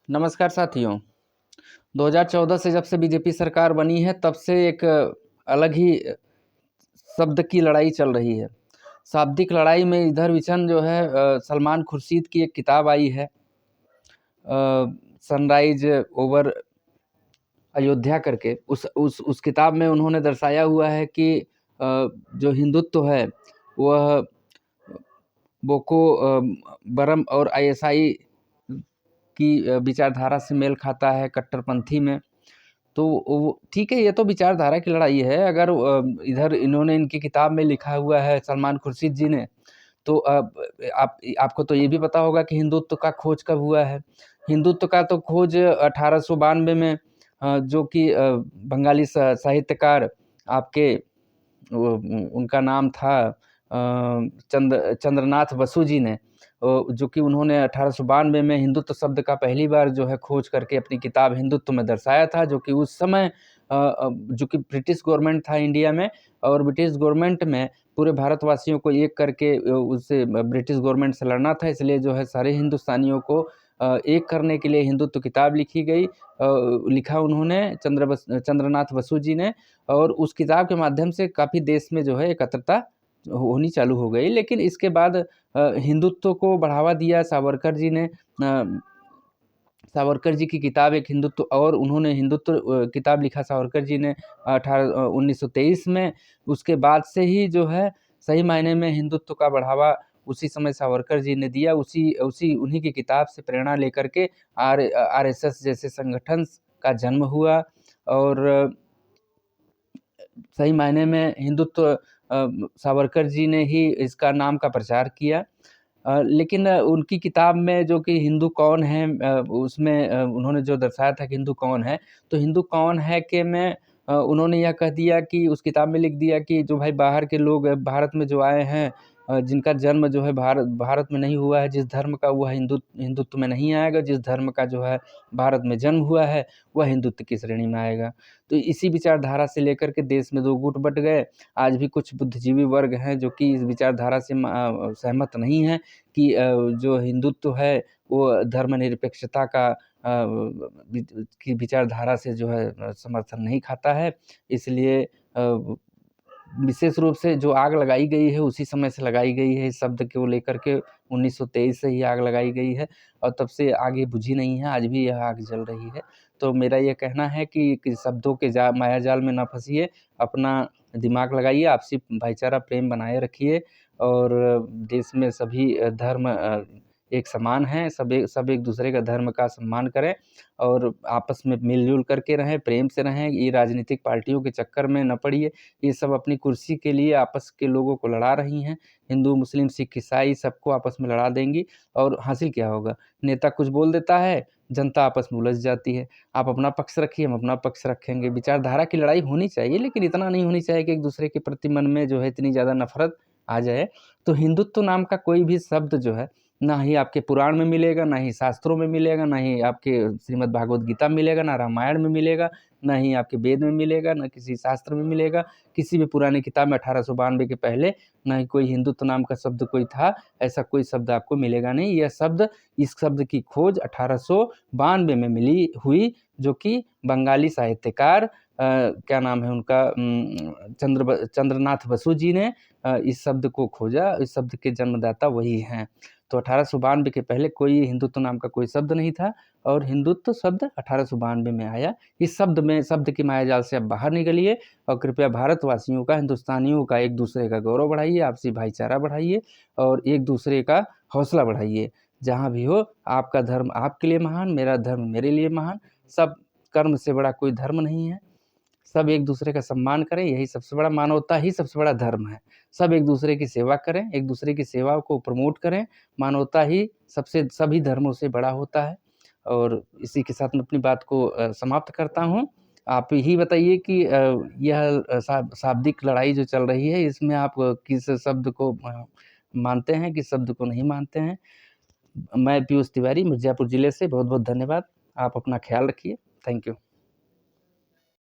नमस्कार साथियों। 2014 से जब से बीजेपी सरकार बनी है तब से एक अलग ही शब्द की लड़ाई चल रही है। शाब्दिक लड़ाई में इधर विचन जो है सलमान खुर्शीद की एक किताब आई है सनराइज ओवर अयोध्या करके। उस किताब में उन्होंने दर्शाया हुआ है कि जो हिंदुत्व है वह बोको बरम और आईएसआई की विचारधारा से मेल खाता है कट्टरपंथी में। तो वो ठीक है, ये तो विचारधारा की लड़ाई है। अगर इधर इन्होंने इनकी किताब में लिखा हुआ है सलमान खुर्शीद जी ने, तो आपको तो ये भी पता होगा कि हिंदुत्व का खोज कब हुआ है। हिंदुत्व का तो खोज 1892 में जो कि बंगाली साहित्यकार आपके उनका नाम था चंद्रनाथ बसु जी ने, जो कि उन्होंने 1892 में हिंदुत्व शब्द का पहली बार जो है खोज करके अपनी किताब हिंदुत्व में दर्शाया था। जो कि उस समय जो कि ब्रिटिश गवर्नमेंट था इंडिया में, और ब्रिटिश गवर्नमेंट में पूरे भारतवासियों को एक करके उससे ब्रिटिश गवर्नमेंट से लड़ना था। इसलिए जो है सारे हिंदुस्तानियों को एक करने के लिए हिंदुत्व किताब लिखी गई। लिखा उन्होंने चंद्रनाथ बसु जी ने, और उस किताब के माध्यम से काफ़ी देश में जो है एकत्रता होनी चालू हो गई। लेकिन इसके बाद हिंदुत्व को बढ़ावा दिया सावरकर जी ने। सावरकर जी की किताब एक हिंदुत्व, और उन्होंने हिंदुत्व किताब लिखा सावरकर जी ने 1923 में। उसके बाद से ही जो है सही मायने में हिंदुत्व का बढ़ावा उसी समय सावरकर जी ने दिया। उन्हीं की किताब से प्रेरणा लेकर के आरएसएस जैसे संगठन का जन्म हुआ, और सही मायने में हिंदुत्व सावरकर जी ने ही इसका नाम का प्रचार किया। लेकिन उनकी किताब में जो कि हिंदू कौन है, उसमें उन्होंने जो दर्शाया था कि हिंदू कौन है, तो हिंदू कौन है के में उन्होंने यह कह दिया कि उस किताब में लिख दिया कि जो भाई बाहर के लोग भारत में जो आए हैं, जिनका जन्म जो है भारत में नहीं हुआ है, जिस धर्म का वह हिंदुत्व में नहीं आएगा। जिस धर्म का जो है भारत में जन्म हुआ है वह हिंदुत्व की श्रेणी में आएगा। तो इसी विचारधारा से लेकर के देश में दो गुट बट गए। आज भी कुछ बुद्धिजीवी वर्ग हैं जो कि इस विचारधारा से सहमत नहीं हैं कि जो हिंदुत्व है वो धर्मनिरपेक्षता का की विचारधारा से जो है समर्थन नहीं खाता है। इसलिए विशेष रूप से जो आग लगाई गई है उसी समय से लगाई गई है। इस शब्द को लेकर के 1923 से ही आग लगाई गई है, और तब से आगे बुझी नहीं है। आज भी यह आग जल रही है। तो मेरा ये कहना है कि शब्दों के माया जाल में ना फंसिए, अपना दिमाग लगाइए, आपसी भाईचारा प्रेम बनाए रखिए, और देश में सभी धर्म एक समान हैं। सब एक दूसरे का धर्म का सम्मान करें, और आपस में मिलजुल करके रहें, प्रेम से रहें। ये राजनीतिक पार्टियों के चक्कर में न पड़िए। ये सब अपनी कुर्सी के लिए आपस के लोगों को लड़ा रही हैं। हिंदू, मुस्लिम, सिख, ईसाई सबको आपस में लड़ा देंगी, और हासिल क्या होगा? नेता कुछ बोल देता है, जनता आपस में उलझ जाती है। आप अपना पक्ष रखिए, हम अपना पक्ष रखेंगे। विचारधारा की लड़ाई होनी चाहिए, लेकिन इतना नहीं होनी चाहिए कि एक दूसरे के प्रति मन में जो है इतनी ज़्यादा नफरत आ जाए। तो हिंदुत्व नाम का कोई भी शब्द जो है ना ही आपके पुराण में मिलेगा, ना ही शास्त्रों में मिलेगा, ना ही आपके श्रीमद् भागवत गीता में मिलेगा, ना रामायण में मिलेगा, ना ही आपके वेद में मिलेगा, ना किसी शास्त्र में मिलेगा। किसी भी पुरानी किताब में 1892 के पहले ना ही कोई हिंदुत्व नाम का शब्द कोई था। ऐसा कोई शब्द आपको मिलेगा नहीं। यह शब्द, इस शब्द की खोज 1892 में मिली हुई, जो कि बंगाली साहित्यकार क्या नाम है उनका, चंद्रनाथ बसु जी ने इस शब्द को खोजा। इस शब्द के जन्मदाता वही हैं। तो 1892 के पहले कोई हिंदुत्व नाम का कोई शब्द नहीं था, और हिंदुत्व शब्द 1892 में आया। इस शब्द की मायाजाल से आप बाहर निकलिए, और कृपया भारतवासियों का, हिंदुस्तानियों का एक दूसरे का गौरव बढ़ाइए, आपसी भाईचारा बढ़ाइए, और एक दूसरे का हौसला बढ़ाइए। जहाँ भी हो, आपका धर्म आपके लिए महान, मेरा धर्म मेरे लिए महान। सब कर्म से बड़ा कोई धर्म नहीं है। सब एक दूसरे का सम्मान करें, यही सबसे बड़ा, मानवता ही सबसे बड़ा धर्म है। सब एक दूसरे की सेवा करें, एक दूसरे की सेवा को प्रमोट करें। मानवता ही सभी धर्मों से बड़ा होता है। और इसी के साथ मैं अपनी बात को समाप्त करता हूँ। आप ही बताइए कि यह शाब्दिक लड़ाई जो चल रही है, इसमें आप किस शब्द को मानते हैं, किस शब्द को नहीं मानते हैं? मैं पीयूष तिवारी, मिर्ज़ापुर ज़िले से। बहुत बहुत धन्यवाद। आप अपना ख्याल रखिए। Thank you.